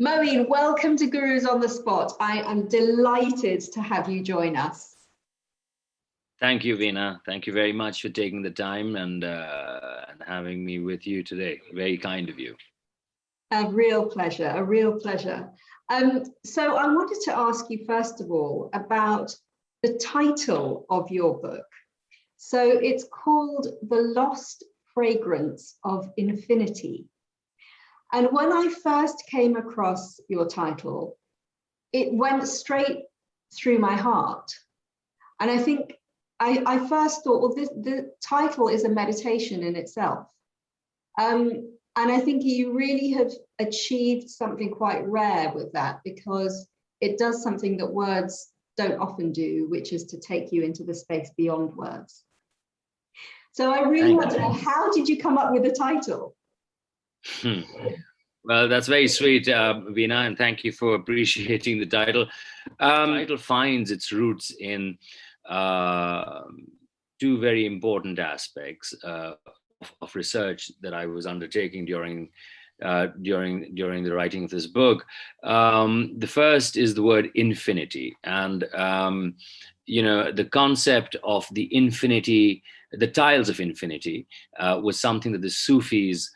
Moin, welcome to Gurus on the Spot. I am delighted to have you join us. Thank you, Veena. Thank you very much for taking the time and having me with you today. Very kind of you. A real pleasure, a real pleasure. So I wanted to ask you, first of all, about the title of your book. So it's called The Lost Fragrance of Infinity. And when I first came across your title, it went straight through my heart. And I think I first thought, well, the title is a meditation in itself. And I think you really have achieved something quite rare with that, because it does something that words don't often do, which is to take you into the space beyond words. So I really want to know, how did you come up with the title? Well, that's very sweet, Veena, and thank you for appreciating the title. The title finds its roots in two very important aspects of research that I was undertaking during the writing of this book. The first is the word infinity, and the concept of the infinity, the tiles of infinity, was something that the Sufis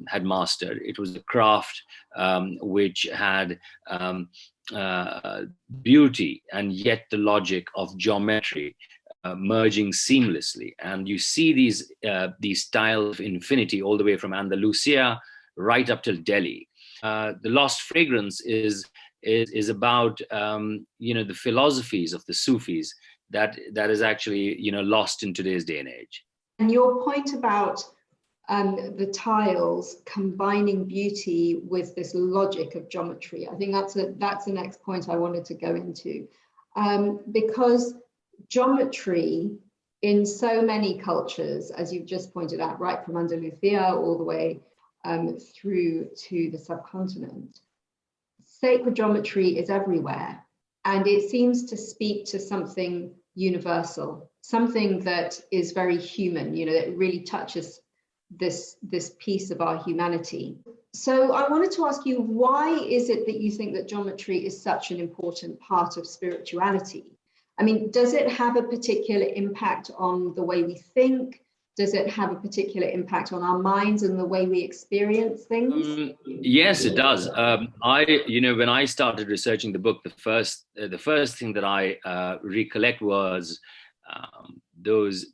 had mastered. It was a craft which had beauty and yet the logic of geometry merging seamlessly. And you see these tiles of infinity all the way from Andalusia right up till Delhi. The Lost Fragrance is about the philosophies of the Sufis that is actually lost in today's day and age. And your point about the tiles combining beauty with this logic of geometry, I think that's the next point I wanted to go into, because geometry in so many cultures, as you've just pointed out, right from Andalusia all the way through to the subcontinent, sacred geometry is everywhere, and it seems to speak to something universal, something that is very human, that really touches this piece of our humanity. So I wanted to ask you, why is it that you think that geometry is such an important part of spirituality? I mean, does it have a particular impact on the way we think? Does it have a particular impact on our minds and the way we experience things? Yes, it does. When I started researching the book, the first thing that I recollect was those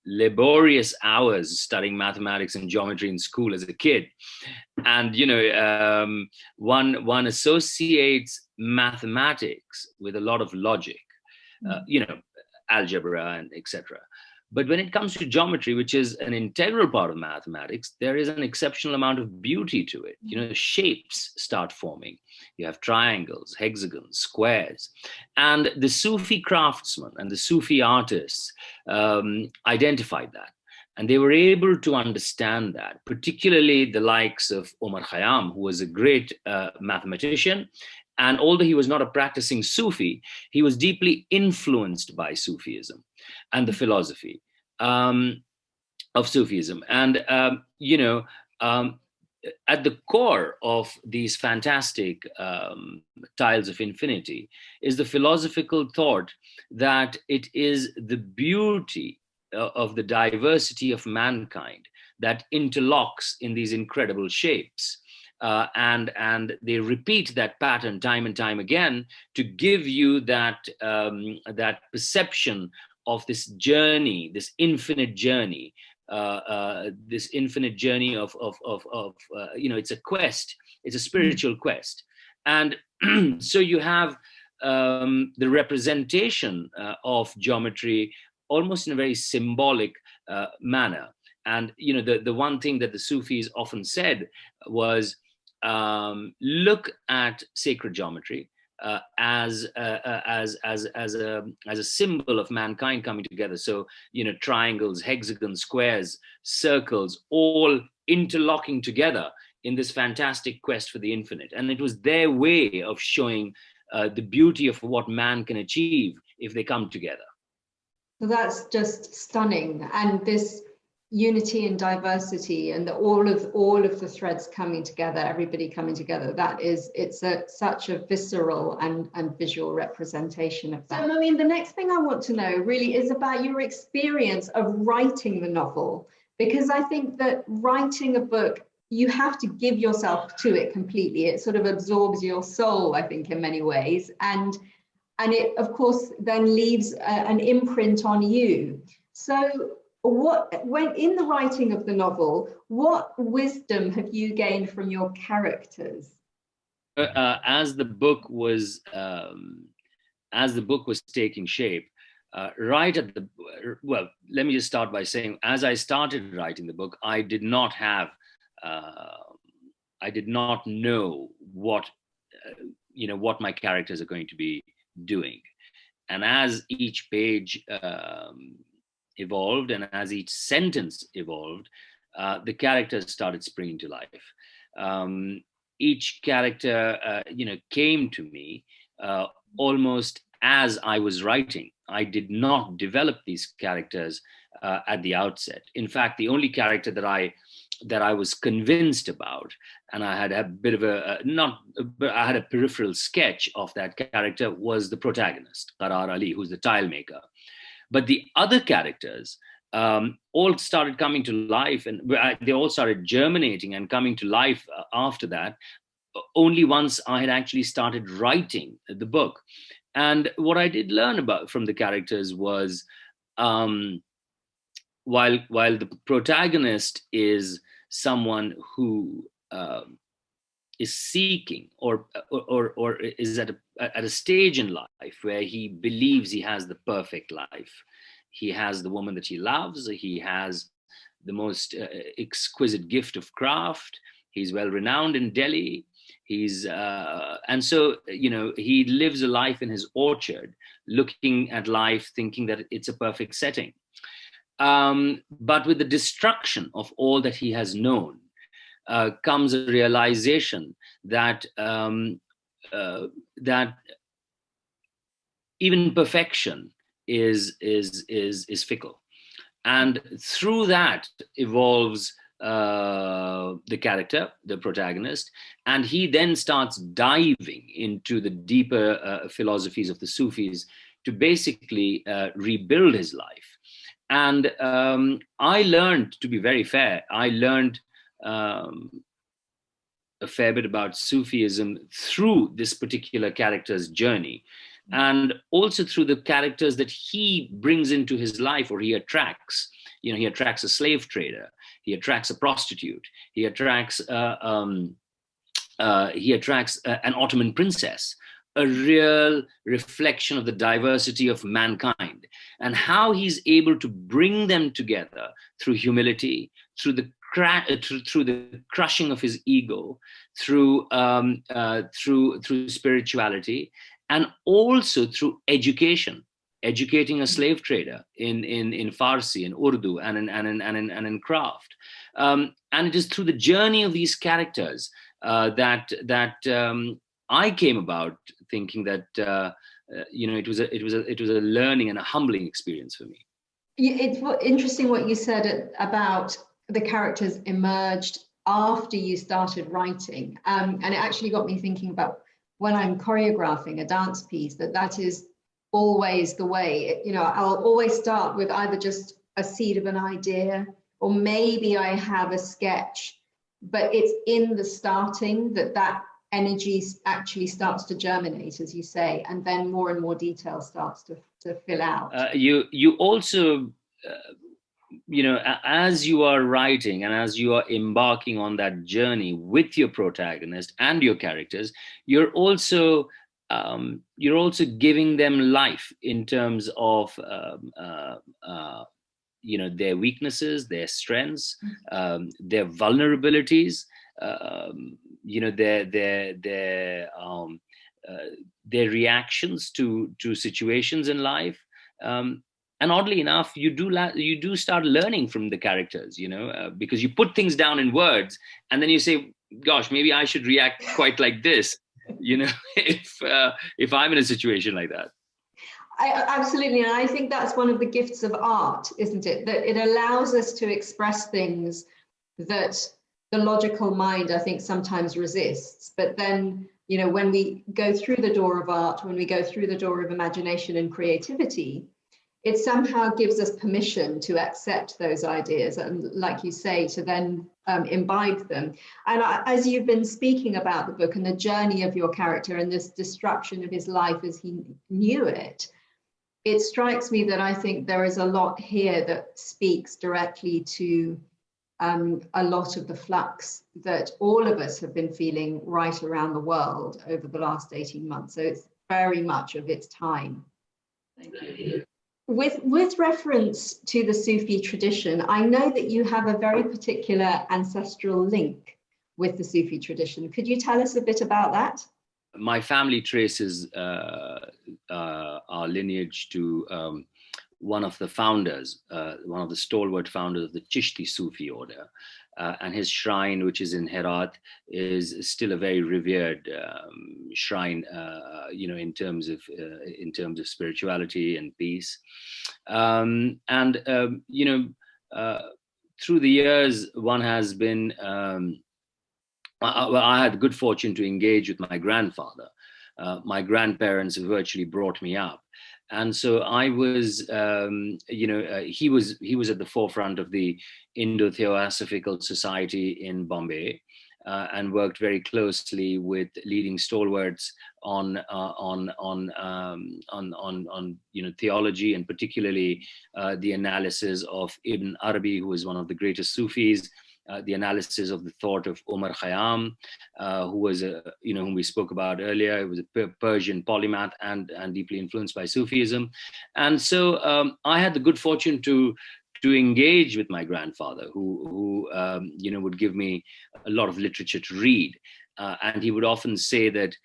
laborious hours studying mathematics and geometry in school as a kid. And one associates mathematics with a lot of logic, algebra and etc. But when it comes to geometry, which is an integral part of mathematics, there is an exceptional amount of beauty to it. Shapes start forming. You have triangles, hexagons, squares. And the Sufi craftsmen and the Sufi artists identified that. And they were able to understand that, particularly the likes of Omar Khayyam, who was a great mathematician. And although he was not a practicing Sufi, he was deeply influenced by Sufism and the philosophy of Sufism. And, at the core of these fantastic tiles of infinity is the philosophical thought that it is the beauty of the diversity of mankind that interlocks in these incredible shapes. And they repeat that pattern time and time again to give you that perception of this journey, this infinite journey, of it's a quest, it's a spiritual quest. And so you have the representation of geometry almost in a very symbolic manner. And the one thing that the Sufis often said was, look at sacred geometry as a symbol of mankind coming together. So triangles, hexagons, squares, circles, all interlocking together in this fantastic quest for the infinite. And it was their way of showing the beauty of what man can achieve if they come together. So that's just stunning. And this unity and diversity, and all of the threads coming together, everybody coming together, it's such a visceral and visual representation of that. So, I mean, the next thing I want to know really is about your experience of writing the novel, because I think that writing a book, you have to give yourself to it completely. It sort of absorbs your soul, I think, in many ways, and it, of course, then leaves an imprint on you. So when in the writing of the novel, what wisdom have you gained from your characters? As the book was taking shape, right at the well, let me just start by saying, as I started writing the book, I did not know what what my characters are going to be doing, and as each page evolved, and as each sentence evolved, the characters started springing to life. Each character, came to me almost as I was writing. I did not develop these characters at the outset. In fact, the only character that I was convinced about, and I had a bit of I had a peripheral sketch of that character, was the protagonist, Qarar Ali, who's the tile maker. But the other characters all started coming to life, and they all started germinating and coming to life after that, only once I had actually started writing the book. And what I did learn from the characters was, while the protagonist is someone who is seeking or is at a stage in life where he believes he has the perfect life. He has the woman that he loves. He has the most exquisite gift of craft. He's well renowned in Delhi. And so he lives a life in his orchard, looking at life, thinking that it's a perfect setting. But with the destruction of all that he has known, comes a realization that that even perfection is fickle, and through that evolves the character, the protagonist, and he then starts diving into the deeper philosophies of the Sufis to basically rebuild his life. And I learned, to be very fair, a fair bit about Sufism through this particular character's journey, and also through the characters that he brings into his life, or he attracts. He attracts a slave trader, he attracts a prostitute, he attracts an Ottoman princess, a real reflection of the diversity of mankind, and how he's able to bring them together through humility, through the crushing of his ego, through spirituality, and also through educating a slave trader in Farsi and Urdu and in craft. And it is through the journey of these characters that I came about thinking that it was a learning and a humbling experience for me. It's interesting what you said about the characters emerged after you started writing, and it actually got me thinking about when I'm choreographing a dance piece, that is always the way. I'll always start with either just a seed of an idea, or maybe I have a sketch, but it's in the starting that energy actually starts to germinate, as you say, and then more and more detail starts to fill out. You also, as you are writing and as you are embarking on that journey with your protagonist and your characters, you're also giving them life in terms of their weaknesses, their strengths, their vulnerabilities, their reactions to situations in life. And oddly enough, you do start learning from the characters, because you put things down in words, and then you say, "Gosh, maybe I should react quite like this," if I'm in a situation like that. Absolutely. And I think that's one of the gifts of art, isn't it? That it allows us to express things that the logical mind, I think, sometimes resists. But then, you know, when we go through the door of art, when we go through the door of imagination and creativity, it somehow gives us permission to accept those ideas and, like you say, to then imbibe them. And as you've been speaking about the book and the journey of your character and this destruction of his life as he knew it, it strikes me that I think there is a lot here that speaks directly to a lot of the flux that all of us have been feeling right around the world over the last 18 months. So it's very much of its time. Thank you. With reference to the Sufi tradition, I know that you have a very particular ancestral link with the Sufi tradition. Could you tell us a bit about that? My family traces our lineage to one of the founders, one of the stalwart founders of the Chishti Sufi order. And his shrine, which is in Herat, is still a very revered shrine, you know, in terms of spirituality and peace. You know, through the years, one has been. I had the good fortune to engage with my grandfather. My grandparents virtually brought me up. And so I was, you know, he was at the forefront of the Indo-Theosophical Society in Bombay, and worked very closely with leading stalwarts on you know, theology, and particularly the analysis of Ibn Arabi, who was one of the greatest Sufis. The analysis of the thought of Omar Khayyam, who was you know, whom we spoke about earlier. He was a Persian polymath and deeply influenced by Sufism. And so I had the good fortune to engage with my grandfather, who you know, would give me a lot of literature to read. And he would often say that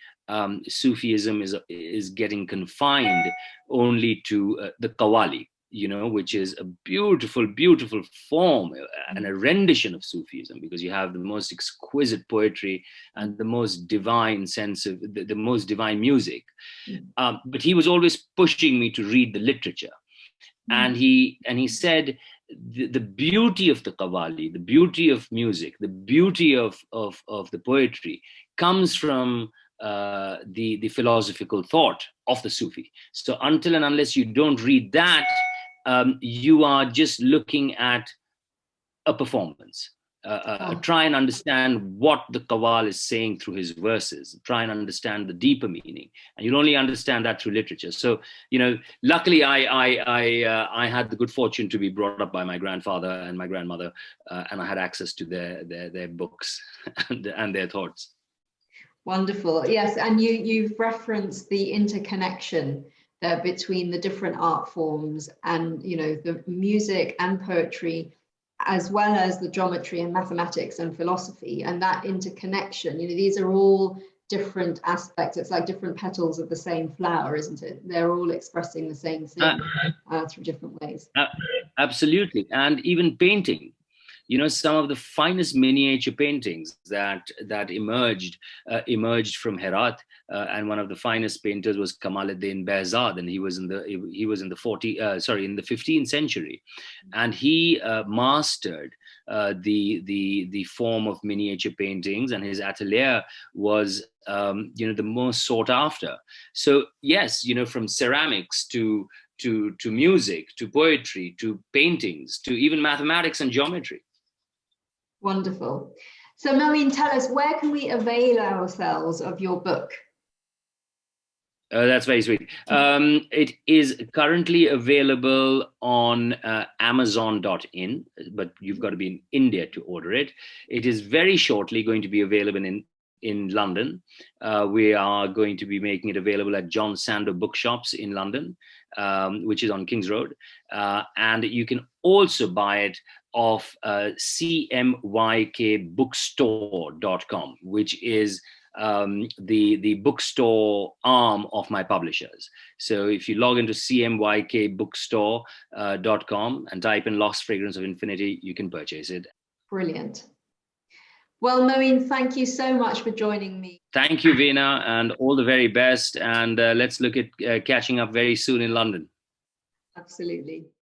Sufism is getting confined only to the Qawwali, you know, which is a beautiful, beautiful form and a rendition of Sufism, because you have the most exquisite poetry and the most divine sense of the most divine music. But he was always pushing me to read the literature. And he said the beauty of the Qawwali, the beauty of music, the beauty of the poetry comes from the philosophical thought of the Sufi. So until and unless you don't read that, you are just looking at a performance. Try and understand what the Qawwal is saying through his verses. Try and understand the deeper meaning, and you'll only understand that through literature. So, you know, luckily I had the good fortune to be brought up by my grandfather and my grandmother, and I had access to their books and their thoughts. Wonderful. Yes, and you've referenced the interconnection there between the different art forms, and, you know, the music and poetry, as well as the geometry and mathematics and philosophy, and that interconnection. You know, these are all different aspects. It's like different petals of the same flower, isn't it? They're all expressing the same thing through different ways. Absolutely. And even painting. You know, some of the finest miniature paintings that emerged from Herat, and one of the finest painters was Kamaluddin Behzad, and he was in the 15th century, and he mastered the form of miniature paintings, and his atelier was you know, the most sought after. So yes, you know, from ceramics to music, to poetry, to paintings, to even mathematics and geometry. Wonderful. So Moin, tell us, where can we avail ourselves of your book? That's very sweet. It is currently available on Amazon.in, but you've got to be in India to order it. It is very shortly going to be available in London. We are going to be making it available at John Sander Bookshops in London, which is on King's Road. And you can also buy it off cmykbookstore.com, which is the bookstore arm of my publishers. So if you log into cmykbookstore.com and type in Lost Fragrance of Infinity, you can purchase it. Brilliant. Well, Moin, thank you so much for joining me. Thank you, Veena, and all the very best. And let's look at catching up very soon in London. Absolutely.